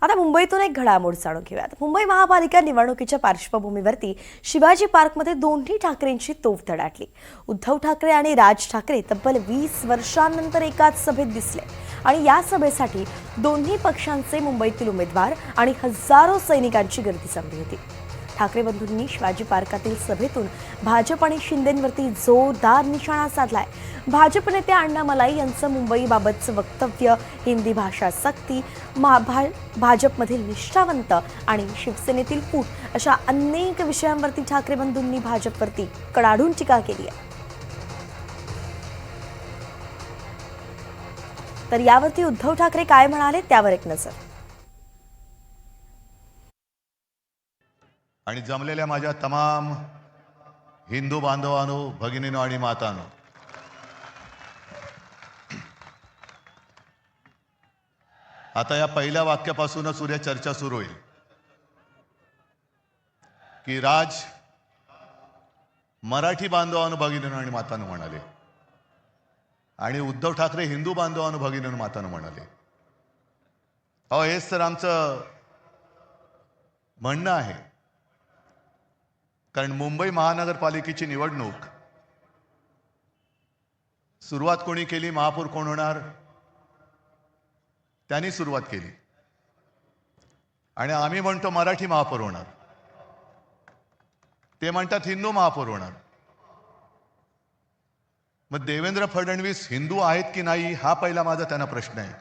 आता मुंबईतून एक घडामोड जाणून घेऊयात। मुंबई महापालिका निवडणुकीच्या पार्श्वभूमीवरती शिवाजी पार्कमध्ये दोन्ही ठाकरेंची तोफ धडाडली। उद्धव ठाकरे आणि राज ठाकरे तब्बल 20 वर्षांनंतर एकाच सभेत दिसले आणि या सभेसाठी दोन्ही पक्षांचे मुंबईतील उमेदवार आणि हजारो सैनिकांची गर्दी जमली होती। ठाकरे बंधूंनी शिवाजी पार्कातील सभेतून भाजप आणि शिंदेंवरती जोरदार निशाणा साधलाय। भाजप नेते अण्णा मलाई यांचं मुंबईबाबतचं वक्तव्य, हिंदी भाषा सक्ती, भाजपमधील निष्ठावंत आणि शिवसेनेतील फूट अशा अनेक विषयांवरती ठाकरे बंधूंनी भाजपवरती कडाडून टीका केली आहे। तर यावरती उद्धव ठाकरे काय म्हणाले त्यावर एक नजर। आणि जमलेल्या माझ्या तमाम हिंदू बांधवांनो, भगिनींनो आणि मातांनो, आता या पहिल्या वाक्यापासूनच उद्या चर्चा सुरू होईल की राज मराठी बांधवांनो, भगिनींनो आणि मातांनो म्हणाले आणि उद्धव ठाकरे हिंदू बांधवांनो, भगिनींनो मातांनो म्हणाले। अहो, हेच तर आमचं म्हणणं आहे। कारण मुंबई महानगरपालिकेची निवडणूक सुरुवात कोणी केली, महापौर कोण होणार, त्यांनी सुरुवात केली आणि आम्ही म्हणतो मराठी महापौर होणार, ते म्हणतात हिंदू महापौर होणार। मग देवेंद्र फडणवीस हिंदू आहेत की नाही हा पहिला माझा त्यांना प्रश्न आहे।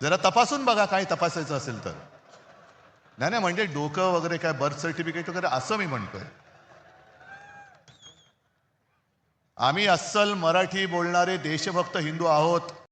जरा तपासून बघा, काय तपासायचं असेल तर। नाही म्हणजे डोकं वगैरे काय बर्थ सर्टिफिकेट वगैरे असं मी म्हणतोय। आम्ही अस्सल मराठी बोलणारे देशभक्त हिंदू आहोत।